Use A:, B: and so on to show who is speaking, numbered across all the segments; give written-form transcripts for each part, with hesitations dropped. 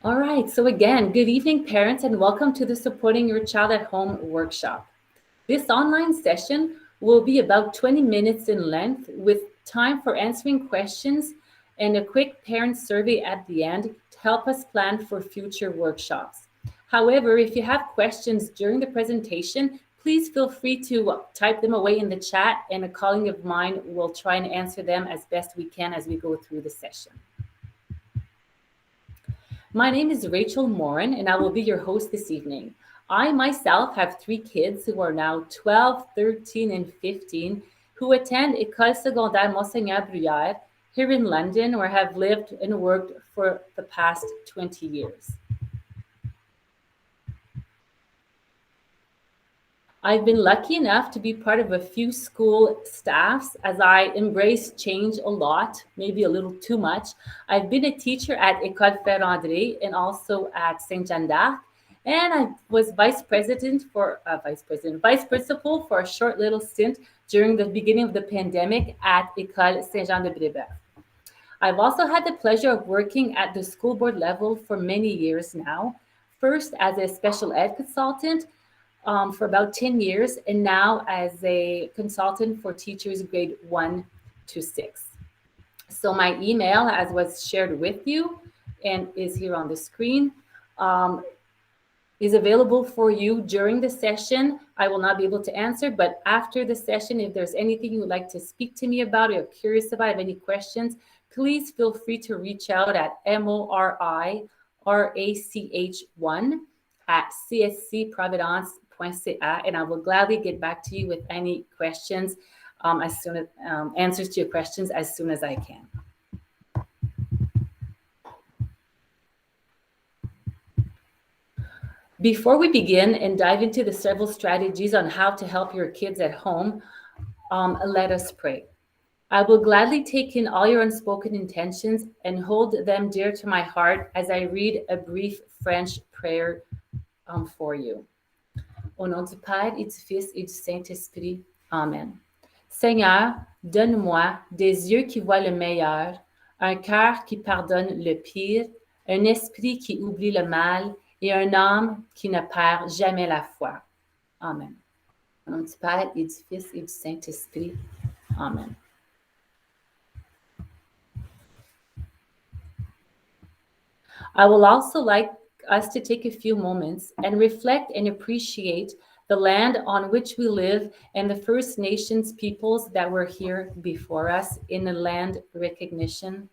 A: All right, so again, good evening, parents, and welcome to the Supporting Your Child at Home workshop. This online session will be about 20 minutes in length with time for answering questions and a quick parent survey at the end to help us plan for future workshops. However, if you have questions during the presentation, please feel free to type them away in the chat, and a colleague of mine will try and answer them as best we can as we go through the session. My name is Rachel Morin, and I will be your host this evening. I myself have 3 kids who are now 12, 13, and 15 who attend École Secondaire Monseigneur Bruyère here in London, where I have lived and worked for the past 20 years. I've been lucky enough to be part of a few school staffs as I embrace change a lot, maybe a little too much. I've been a teacher at École Ferrandré and also at Saint-Jean d'Arc, and I was vice principal for a short little stint during the beginning of the pandemic at École Saint-Jean-de-Brébeuf. I've also had the pleasure of working at the school board level for many years now, first as a special ed consultant, for about 10 years, and now as a consultant for teachers grade 1 to 6. So my email, as was shared with you and is here on the screen, is available for you during the session. I will not be able to answer, but after the session, if there's anything you would like to speak to me about or you're curious about, have any questions, please feel free to reach out at moricrach1@cscprovidence.ca, and I will gladly get back to you with any questions as soon as answers to your questions as soon as I can. Before we begin and dive into the several strategies on how to help your kids at home, let us pray. I will gladly take in all your unspoken intentions and hold them dear to my heart as I read a brief French prayer for you. Au nom du Père et du Fils et du Saint-Esprit. Amen. Seigneur, donne-moi des yeux qui voient le meilleur, un cœur qui pardonne le pire, un esprit qui oublie le mal et une âme qui ne perd jamais la foi. Amen. Au nom du Père et du Fils et du Saint-Esprit. Amen. I will also like us to take a few moments and reflect and appreciate the land on which we live and the First Nations peoples that were here before us in the land recognition.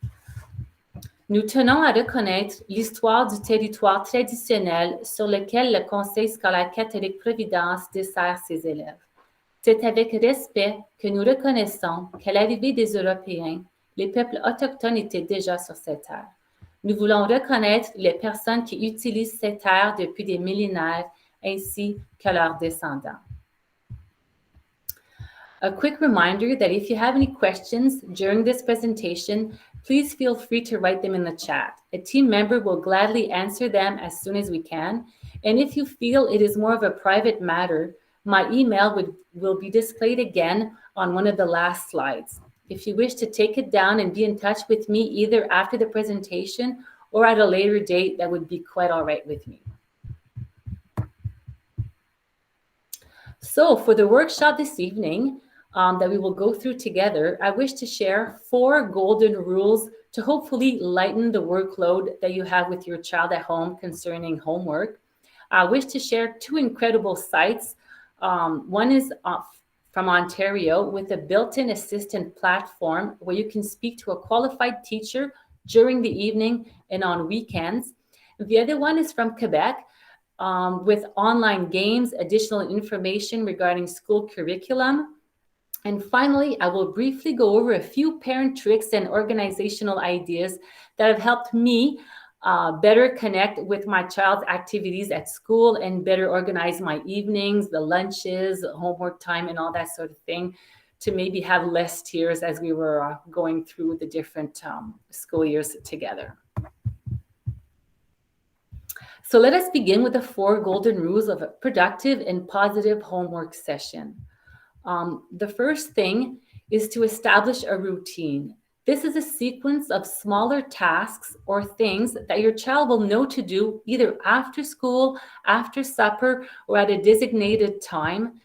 A: Nous tenons à reconnaître l'histoire du territoire traditionnel sur lequel le Conseil scolaire catholique Providence dessert ses élèves. C'est avec respect que nous reconnaissons qu'à l'arrivée des Européens, les peuples autochtones étaient déjà sur cette terre. Nous voulons reconnaître les personnes qui utilisent cette terre depuis des millénaires ainsi que leurs descendants. A quick reminder that if you have any questions during this presentation, please feel free to write them in the chat. A team member will gladly answer them as soon as we can. And if you feel it is more of a private matter, my email will be displayed again on one of the last slides. If you wish to take it down and be in touch with me either after the presentation or at a later date, that would be quite all right with me. So for the workshop this evening that we will go through together, I wish to share 4 golden rules to hopefully lighten the workload that you have with your child at home concerning homework. I wish to share 2 incredible sites. One is from Ontario with a built-in assistant platform where you can speak to a qualified teacher during the evening and on weekends. The other one is from Quebec with online games, additional information regarding school curriculum. And finally, I will briefly go over a few parent tricks and organizational ideas that have helped me better connect with my child's activities at school and better organize my evenings, the lunches, homework time, and all that sort of thing to maybe have less tears as we were going through the different school years together. So let us begin with the 4 golden rules of a productive and positive homework session. The first thing is to establish a routine. This is a sequence of smaller tasks or things that your child will know to do either after school, after supper, or at a designated time.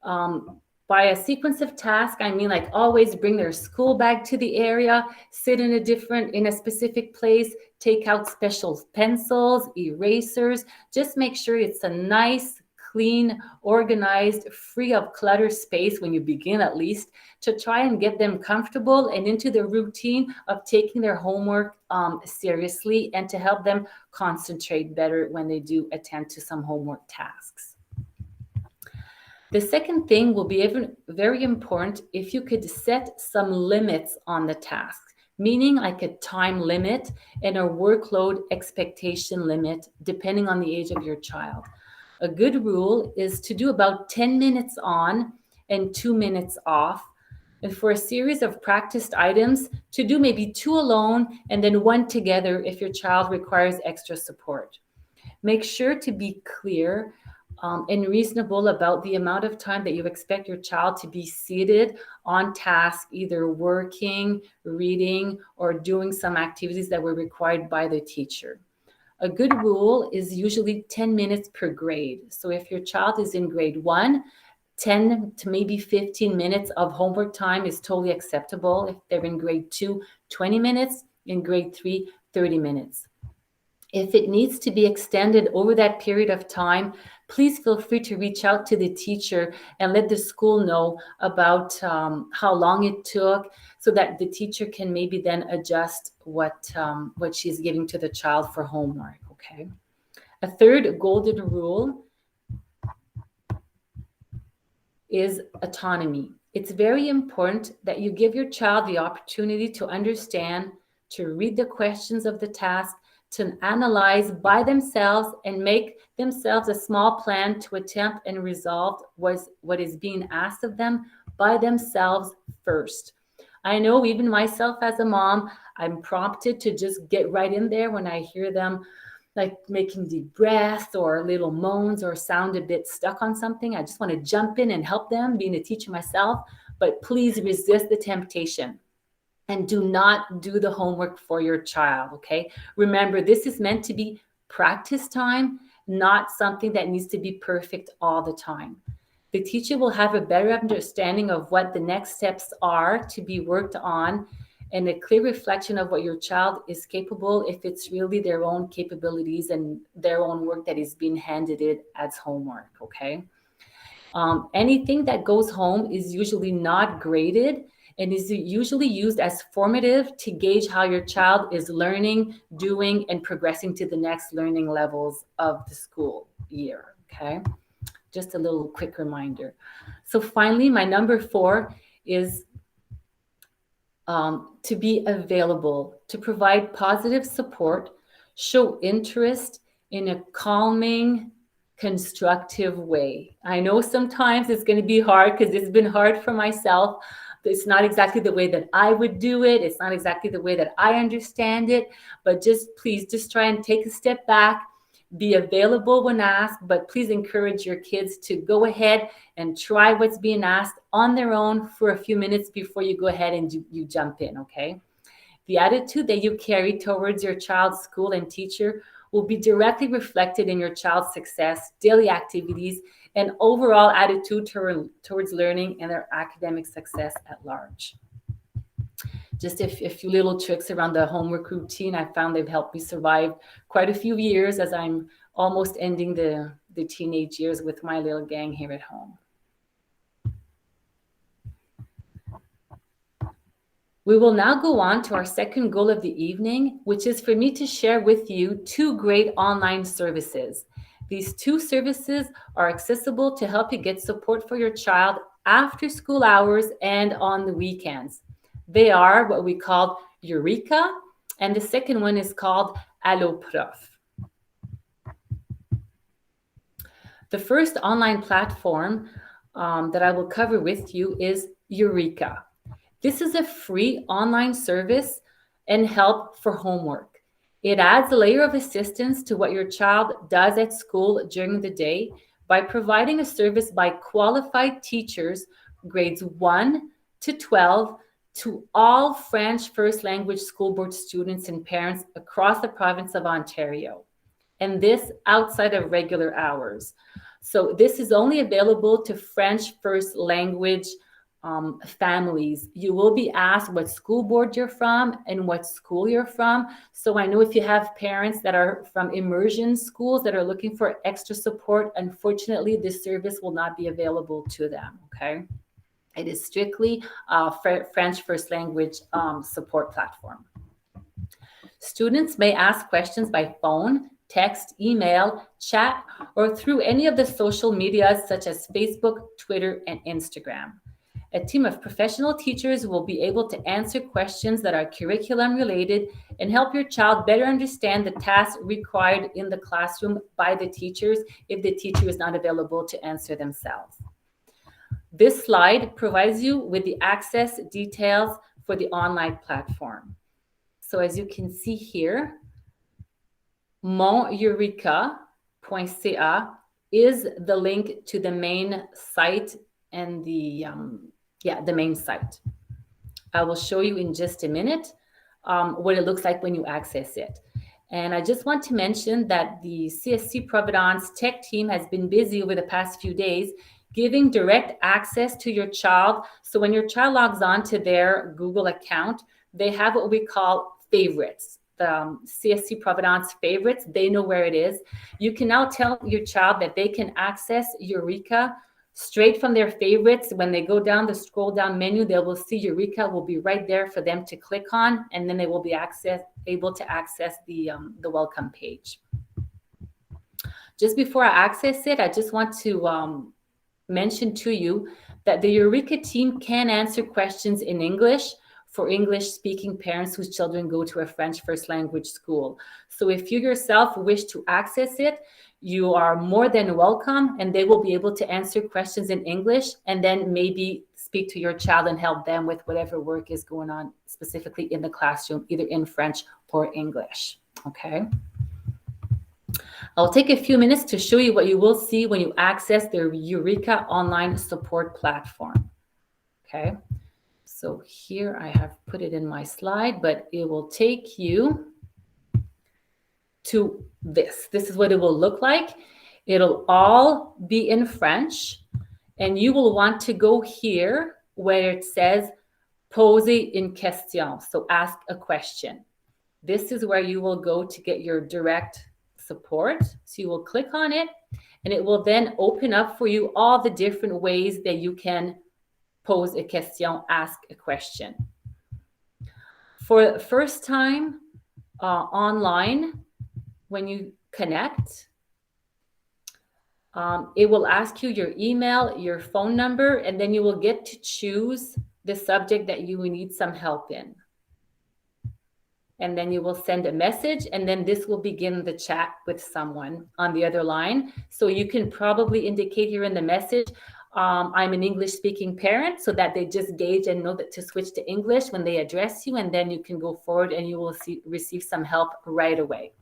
A: By a sequence of tasks, I mean like always bring their school bag to the area, sit in a specific place, take out special pencils, erasers. Just make sure it's a nice, clean, organized, free of clutter space when you begin, at least, to try and get them comfortable and into the routine of taking their homework seriously, and to help them concentrate better when they do attend to some homework tasks. The second thing will be very important if you could set some limits on the task, meaning like a time limit and a workload expectation limit, depending on the age of your child. A good rule is to do about 10 minutes on and 2 minutes off. And for a series of practiced items, to do maybe 2 alone and then 1 together if your child requires extra support. Make sure to be clear and reasonable about the amount of time that you expect your child to be seated on task, either working, reading, or doing some activities that were required by the teacher. A good rule is usually 10 minutes per grade. So if your child is in grade 1, 10 to maybe 15 minutes of homework time is totally acceptable. If they're in grade 2, 20 minutes. In grade 3, 30 minutes. If it needs to be extended over that period of time, please feel free to reach out to the teacher and let the school know about how long it took, so that the teacher can maybe then adjust what she's giving to the child for homework, okay? A third golden rule is autonomy. It's very important that you give your child the opportunity to understand, to read the questions of the task, to analyze by themselves and make themselves a small plan to attempt and resolve what is being asked of them by themselves first. I know even myself as a mom, I'm prompted to just get right in there when I hear them like making deep breaths or little moans or sound a bit stuck on something. I just want to jump in and help them, being a teacher myself, but please resist the temptation. And do not do the homework for your child, okay? Remember, this is meant to be practice time, not something that needs to be perfect all the time. The teacher will have a better understanding of what the next steps are to be worked on, and a clear reflection of what your child is capable if it's really their own capabilities and their own work that is being handed it as homework, okay? Anything that goes home is usually not graded and is usually used as formative to gauge how your child is learning, doing, and progressing to the next learning levels of the school year, okay? Just a little quick reminder. So finally, my number 4 is to be available, to provide positive support, show interest in a calming, constructive way. I know sometimes it's going to be hard because it's been hard for myself. It's not exactly the way that I would do it. It's not exactly the way that I understand it, but please try and take a step back, be available when asked, but please encourage your kids to go ahead and try what's being asked on their own for a few minutes before you go ahead and you jump in, okay? The attitude that you carry towards your child's school and teacher will be directly reflected in your child's success, daily activities, and overall attitude towards learning and their academic success at large. Just a few little tricks around the homework routine. I found they've helped me survive quite a few years as I'm almost ending the teenage years with my little gang here at home. We will now go on to our second goal of the evening, which is for me to share with you 2 great online services. These 2 services are accessible to help you get support for your child after school hours and on the weekends. They are what we call Eureka, and the second one is called Allo Prof. The first online platform that I will cover with you is Eureka. This is a free online service and help for homework. It adds a layer of assistance to what your child does at school during the day by providing a service by qualified teachers, grades 1 to 12, to all French first language school board students and parents across the province of Ontario, and this outside of regular hours. So this is only available to French first language families. You will be asked what school board you're from and what school you're from. So I know if you have parents that are from immersion schools that are looking for extra support, unfortunately, this service will not be available to them, okay? It is strictly French first language support platform. Students may ask questions by phone, text, email, chat, or through any of the social medias such as Facebook, Twitter, and Instagram. A team of professional teachers will be able to answer questions that are curriculum related and help your child better understand the tasks required in the classroom by the teachers if the teacher is not available to answer themselves. This slide provides you with the access details for the online platform. So as you can see here, moneureka.ca is the link to the main site and the main site. I will show you in just a minute what it looks like when you access it. And I just want to mention that the CSC Providence tech team has been busy over the past few days giving direct access to your child. So when your child logs on to their Google account, they have what we call favorites. The CSC Providence favorites, they know where it is. You can now tell your child that they can access Eureka straight from their favorites. When they go down the scroll down menu, they will see Eureka will be right there for them to click on, and then they will be able to access the welcome page. Just before I access it, I just want to mention to you that the Eureka team can answer questions in English for English-speaking parents whose children go to a French first language school. So if you yourself wish to access it, you are more than welcome, and they will be able to answer questions in English and then maybe speak to your child and help them with whatever work is going on specifically in the classroom, either in French or English, okay? I'll take a few minutes to show you what you will see when you access the Eureka online support platform, okay? So here I have put it in my slide, but it will take you to this. This is what it will look like. It'll all be in French, and you will want to go here where it says poser une question, so ask a question. This is where you will go to get your direct support. So you will click on it, and it will then open up for you all the different ways that you can pose a question, ask a question. For the first time online, when you connect, it will ask you your email, your phone number, and then you will get to choose the subject that you need some help in. And then you will send a message, and then this will begin the chat with someone on the other line. So you can probably indicate here in the message, I'm an English-speaking parent, so that they just gauge and know that to switch to English when they address you, and then you can go forward and you will receive some help right away.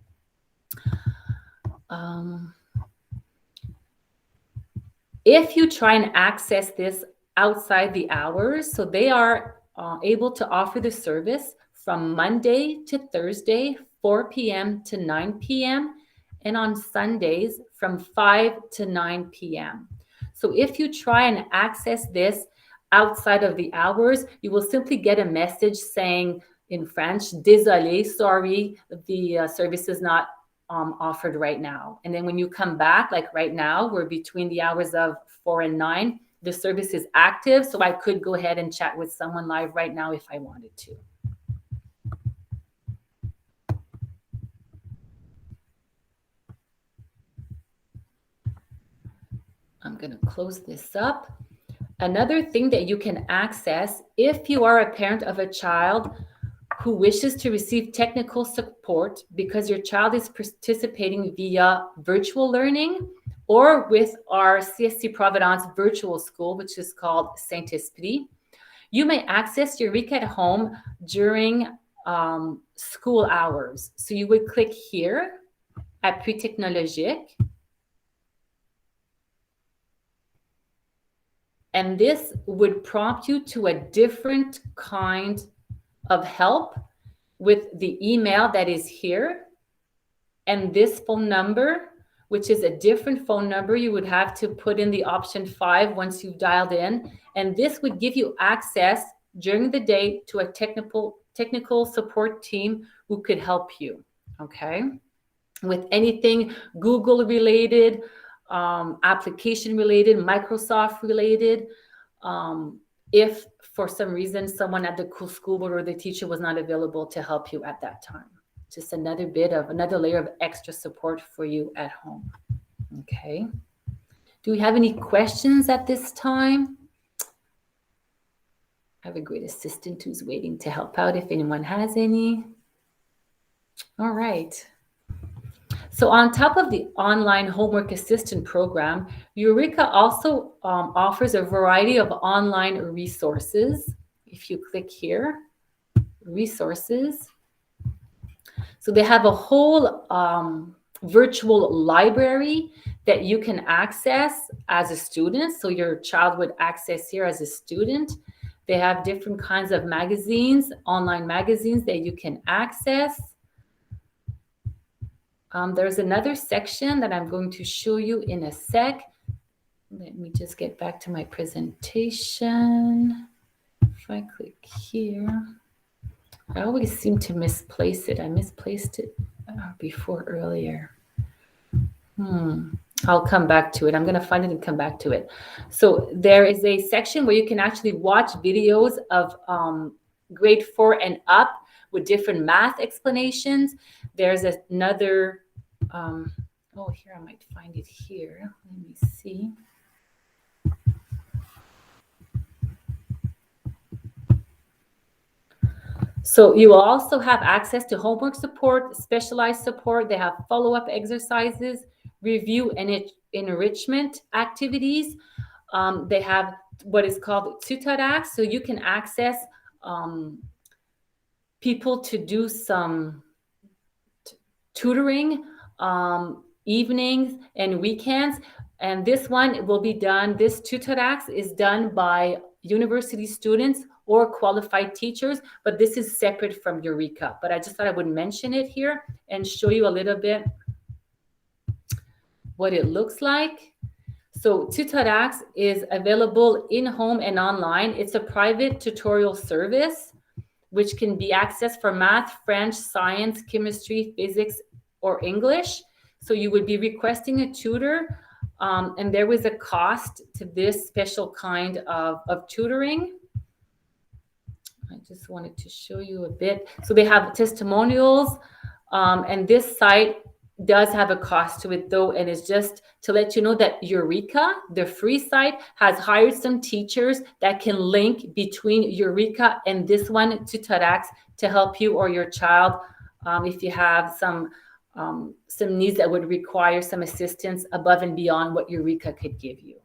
A: If you try and access this outside the hours, so they are able to offer the service from Monday to Thursday, 4 p.m. to 9 p.m., and on Sundays from 5 to 9 p.m. So if you try and access this outside of the hours, you will simply get a message saying in French, désolé, sorry, the service is not offered right now. And then when you come back, like right now, we're between the hours of 4 and 9, the service is active, so I could go ahead and chat with someone live right now if I wanted to. I'm going to close this up. Another thing that you can access if you are a parent of a child who wishes to receive technical support because your child is participating via virtual learning or with our CSC Providence virtual school, which is called Saint-Esprit, you may access Eureka at home during school hours. So you would click here, Appui Technologique, And this would prompt you to a different kind of help with the email that is here and this phone number, which is a different phone number. You would have to put in the option 5 once you've dialed in. And this would give you access during the day to a technical support team who could help you, okay? With anything Google related, application related, Microsoft related. If for some reason someone at the school board or the teacher was not available to help you at that time. Just another layer of extra support for you at home. Okay. Do we have any questions at this time? I have a great assistant who's waiting to help out if anyone has any. All right. So on top of the online homework assistant program, Eureka also offers a variety of online resources. If you click here, resources. So they have a whole virtual library that you can access as a student. So your child would access here as a student. They have different kinds of magazines, online magazines that you can access. There's another section that I'm going to show you in a sec. Let me just get back to my presentation. If I click here, I always seem to misplace it. I misplaced it before earlier. I'll come back to it. I'm going to find it and come back to it. So there is a section where you can actually watch videos of grade 4 and up with different math explanations. There's another, oh, here, I might find it here. Let me see. So you will also have access to homework support, specialized support. They have follow-up exercises, review and enrichment activities. They have what is called Tutorax. So you can access people to do some tutoring evenings and weekends. And this one will be done, this Tutorax is done by university students or qualified teachers, but this is separate from Eureka. But I just thought I would mention it here and show you a little bit what it looks like. So Tutorax is available in-home and online. It's a private tutorial service which can be accessed for math, French, science, chemistry, physics, or English. So you would be requesting a tutor, and there was a cost to this special kind of tutoring. I just wanted to show you a bit. So they have testimonials, and this site does have a cost to it though, and it's just to let you know that Eureka, the free site, has hired some teachers that can link between Eureka and this one, Tutorax, to help you or your child if you have some needs that would require some assistance above and beyond what Eureka could give you.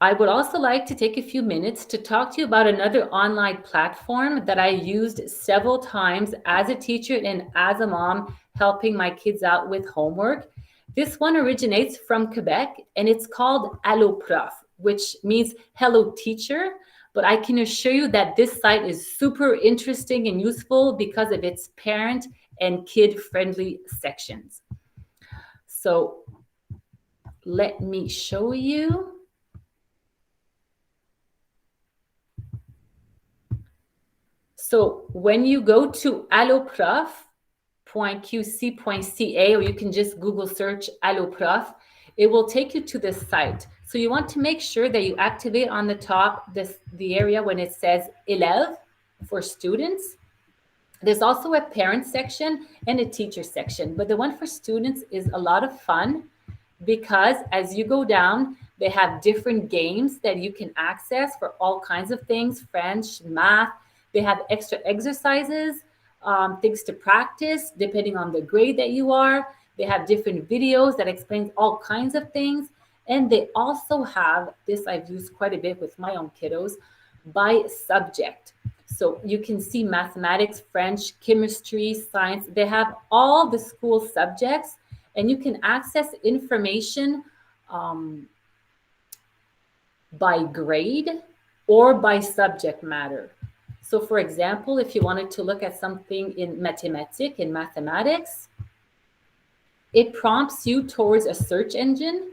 A: I would also like to take a few minutes to talk to you about another online platform that I used several times as a teacher and as a mom helping my kids out with homework. This one originates from Quebec and it's called Allo Prof, which means hello teacher. But I can assure you that this site is super interesting and useful because of its parent and kid-friendly sections. So let me show you. So when you go to alloprof.qc.ca, or you can just Google search alloprof, it will take you to this site. So you want to make sure that you activate on the top the area when it says élèves for students. There's also a parent section and a teacher section, but the one for students is a lot of fun because as you go down, they have different games that you can access for all kinds of things, French, math. They have extra exercises, things to practice depending on the grade that you are. They have different videos that explain all kinds of things. And they also have this, I've used quite a bit with my own kiddos, by subject. So you can see mathematics, French, chemistry, science. They have all the school subjects, and you can access information um, by grade or by subject matter. So, for example, if you wanted to look at something in mathematics, it prompts you towards a search engine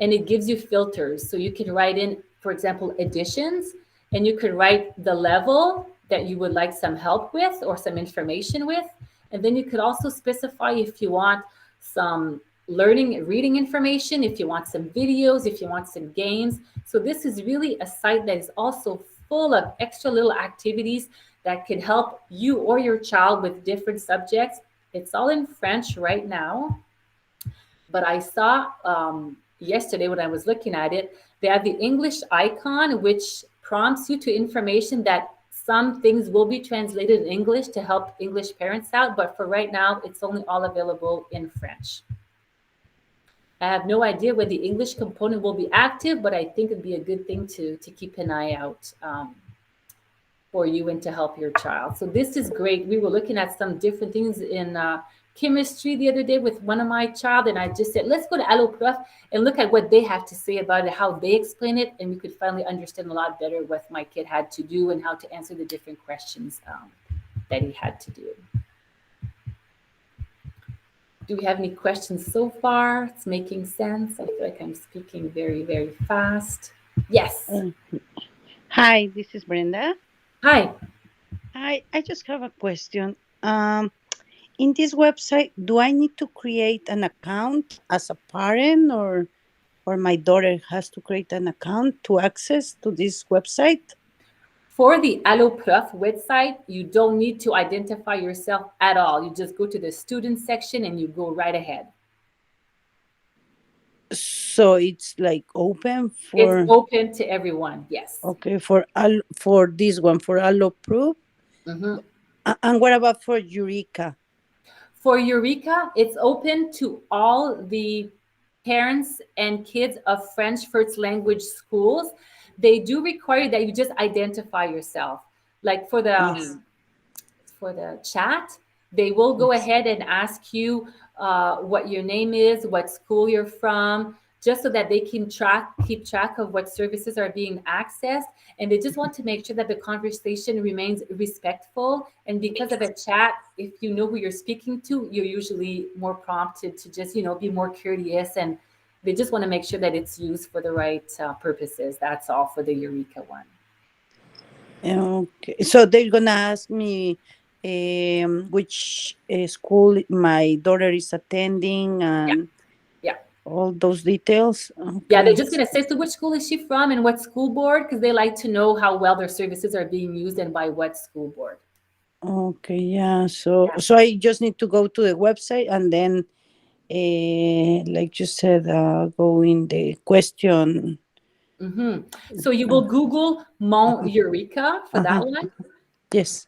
A: and it gives you filters. So you can write in, for example, additions, and you could write the level that you would like some help with or some information with. And then you could also specify if you want some learning and reading information, if you want some videos, if you want some games. So this is really a site that is also full of extra little activities that can help you or your child with different subjects. It's all in French right now, but I saw yesterday when I was looking at it, they have the English icon, which prompts you to information that some things will be translated in English to help English parents out. But for right now, it's only all available in French. I have no idea when the English component will be active, but I think it'd be a good thing to keep an eye out for you and to help your child. So this is great. We were looking at some different things in chemistry the other day with one of my child, and I just said, let's go to Allo Prof and look at what they have to say about it, how they explain it, and we could finally understand a lot better what my kid had to do and how to answer the different questions that he had to do. Do we have any questions so far? It's making sense. I feel like I'm speaking very, very fast. Yes.
B: Hi, this is Brenda.
A: Hi.
B: Hi, I just have a question. In this website, do I need to create an account as a parent, or my daughter has to create an account to access to this website?
A: For the Allo Prof website, you don't need to identify yourself at all. You just go to the student section and you go right ahead.
B: So it's like open
A: It's
B: for,
A: open to everyone. Yes.
B: okay, for this one, for Alloproof.
A: Mhm.
B: And what about for Eureka?
A: For Eureka, it's open to all the parents and kids of French first language schools. They do require that you just identify yourself. Like
B: Yes.
A: for the chat, they will go
B: Yes.
A: ahead and ask you what your name is, what school you're from, just so that they can keep track of what services are being accessed. And they just want to make sure that the conversation remains respectful. And because of a chat, if you know who you're speaking to, you're usually more prompted to just, be more courteous. And they just want to make sure that it's used for the right purposes. That's all for the Eureka one.
B: Okay. So they're gonna ask me which school my daughter is attending
A: Yeah.
B: and
A: Yeah.
B: all those details.
A: Yeah, they're
B: Okay.
A: just going to say, so which school is she from and what school board? Because they like to know how well their services are being used and by what school board.
B: Okay. Yeah. So I just need to go to the website and then, like you said, go in the question.
A: Hmm. So you will Google Mon
B: Uh-huh.
A: Eureka for that
B: Uh-huh.
A: one.
B: Yes.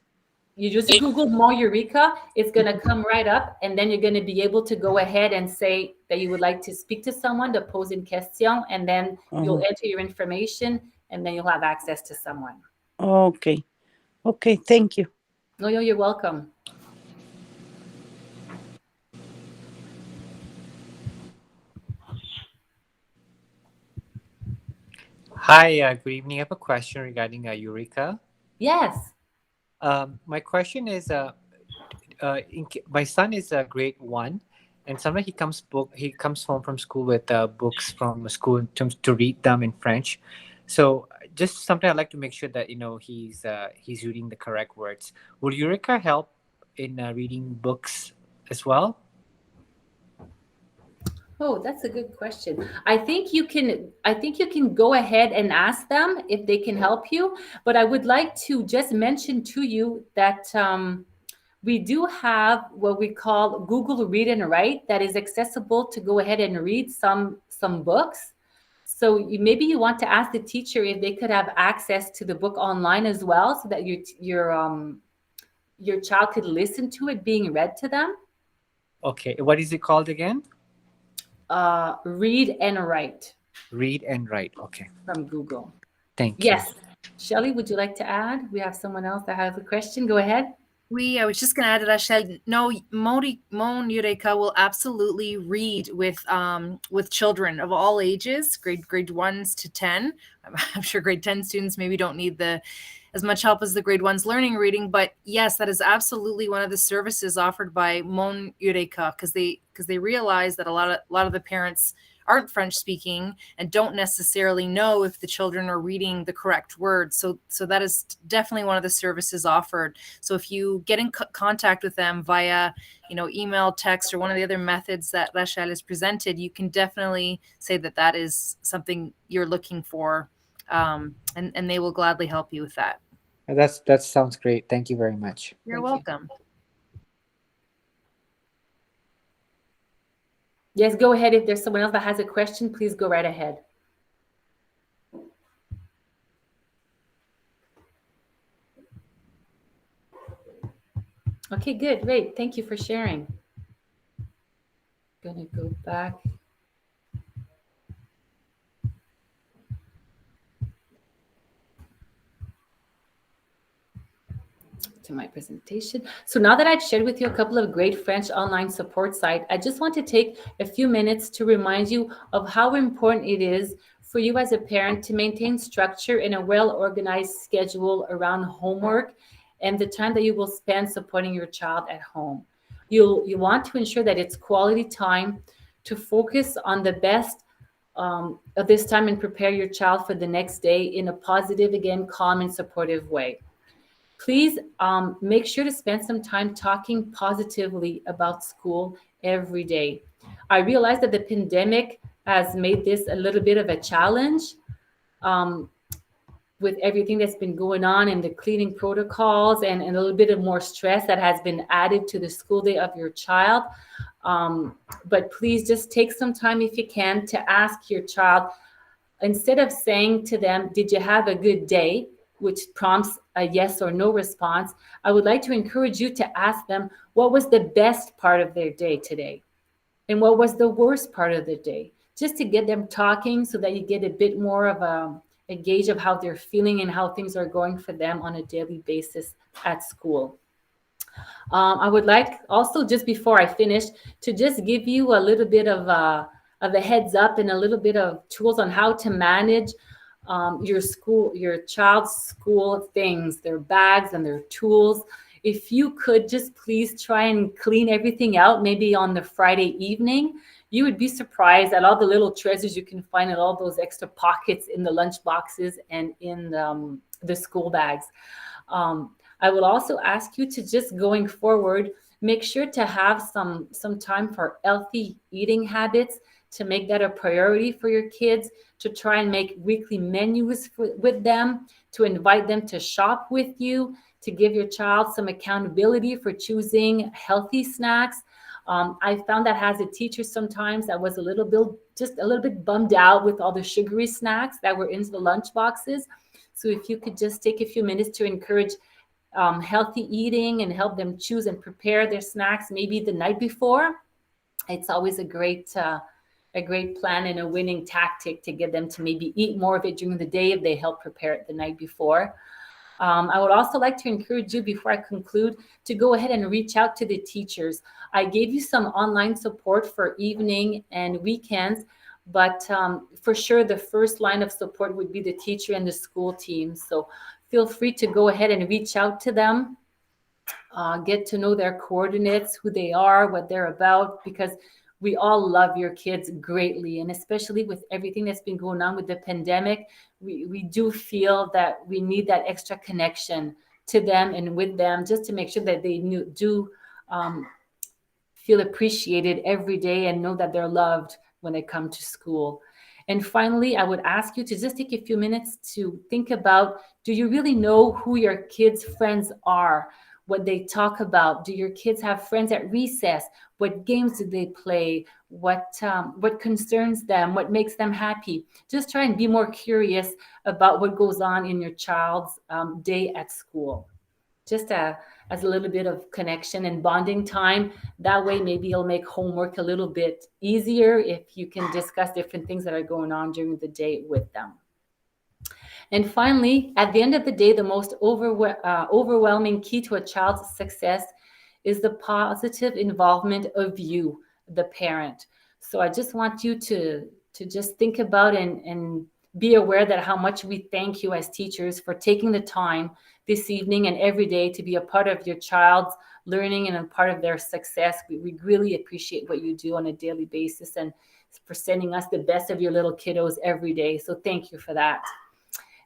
A: You just Google Mon Eureka. It's going to come right up. And then you're going to be able to go ahead and say that you would like to speak to someone to pose in question. And then you'll
B: Uh-huh.
A: enter your information and then you'll have access to someone.
B: Okay. Okay. Thank you.
A: No, you're welcome.
C: Hi, good evening. I have a question regarding Eureka.
A: Yes.
C: My question is, my son is grade one, and sometimes he comes home from school with books from school to read them in French. So just something I'd like to make sure that he's reading the correct words. Will Eureka help in reading books as well?
A: Oh, that's a good question. I think you can go ahead and ask them if they can help you, but I would like to just mention to you that we do have what we call Google Read and Write that is accessible to go ahead and read some books. So maybe you want to ask the teacher if they could have access to the book online as well, so that your child could listen to it being read to them.
C: Okay, what is it called again?
A: Read and Write.
C: Read and write. Okay.
A: from Google.
C: Thank you.
A: Yes. Shelley, would you like to add? We have someone else that has a question. Go ahead.
D: I was just going to add to that, Shell. No, Mon Eureka will absolutely read with children of all ages, grade 1s to 10. I'm sure grade 10 students maybe don't need as much help as the grade 1s learning reading, but yes, that is absolutely one of the services offered by Mon Eureka, because they realize that a lot of the parents aren't French speaking and don't necessarily know if the children are reading the correct words. So that is definitely one of the services offered. So if you get in contact with them via, email, text, or one of the other methods that Rachel has presented, you can definitely say that is something you're looking for. And they will gladly help you with that.
C: That sounds great. Thank you very much.
D: You're
A: Thank you.
D: welcome.
A: Yes, go ahead. If there's someone else that has a question, please go right ahead. Okay, good. Great. Thank you for sharing. Gonna go back. To my presentation. So now that I've shared with you a couple of great French online support sites, I just want to take a few minutes to remind you of how important it is for you as a parent to maintain structure in a well-organized schedule around homework and the time that you will spend supporting your child at home. You want to ensure that it's quality time to focus on the best of this time and prepare your child for the next day in a positive, again, calm and supportive way. Please make sure to spend some time talking positively about school every day. I realize that the pandemic has made this a little bit of a challenge with everything that's been going on and the cleaning protocols and a little bit of more stress that has been added to the school day of your child. But please just take some time if you can to ask your child, instead of saying to them, "Did you have a good day?" which prompts a yes or no response, I would like to encourage you to ask them, what was the best part of their day today? And what was the worst part of the day? Just to get them talking so that you get a bit more of a gauge of how they're feeling and how things are going for them on a daily basis at school. I would like also, just before I finish, to just give you a little bit of a heads up and a little bit of tools on how to manage your child's school things, their bags and their tools. If you could just please try and clean everything out, maybe on the Friday evening, you would be surprised at all the little treasures you can find in all those extra pockets in the lunch boxes and in the school bags. I will also ask you to just going forward, make sure to have some time for healthy eating habits, to make that a priority for your kids, to try and make weekly menus with them, to invite them to shop with you, to give your child some accountability for choosing healthy snacks. I found that as a teacher sometimes I was a little bit bummed out with all the sugary snacks that were in the lunch boxes. So if you could just take a few minutes to encourage healthy eating and help them choose and prepare their snacks maybe the night before, it's always a great plan and a winning tactic to get them to maybe eat more of it during the day if they help prepare it the night before. I would also like to encourage you, before I conclude, to go ahead and reach out to the teachers. I gave you some online support for evening and weekends, but for sure the first line of support would be the teacher and the school team. So feel free to go ahead and reach out to them, get to know their coordinates, who they are, what they're about, because we all love your kids greatly. And especially with everything that's been going on with the pandemic, we do feel that we need that extra connection to them and with them, just to make sure that they do feel appreciated every day and know that they're loved when they come to school. And finally, I would ask you to just take a few minutes to think about, do you really know who your kids' friends are? What they talk about? Do your kids have friends at recess? What games do they play? What concerns them? What makes them happy? Just try and be more curious about what goes on in your child's day at school. Just a as a little bit of connection and bonding time. That way, maybe it'll make homework a little bit easier if you can discuss different things that are going on during the day with them. And finally, at the end of the day, the most overwhelming key to a child's success is the positive involvement of you, the parent. So I just want you to just think about and be aware that how much we thank you as teachers for taking the time this evening and every day to be a part of your child's learning and a part of their success. We really appreciate what you do on a daily basis and for sending us the best of your little kiddos every day. So thank you for that.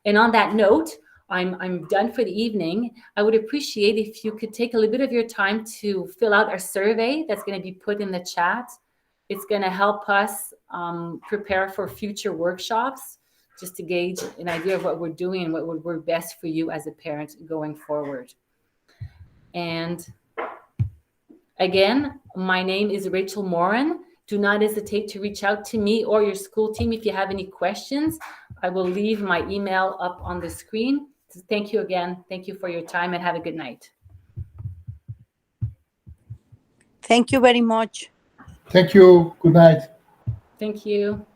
A: And on that note, I'm done for the evening. I would appreciate if you could take a little bit of your time to fill out our survey that's going to be put in the chat. It's going to help us prepare for future workshops, just to gauge an idea of what we're doing and what would work best for you as a parent going forward. And again, my name is Rachel Morin. Do not hesitate to reach out to me or your school team if you have any questions. I will leave my email up on the screen. So thank you again. Thank you for your time and have a good night.
B: Thank you very much.
E: Thank you. Good night.
A: Thank you.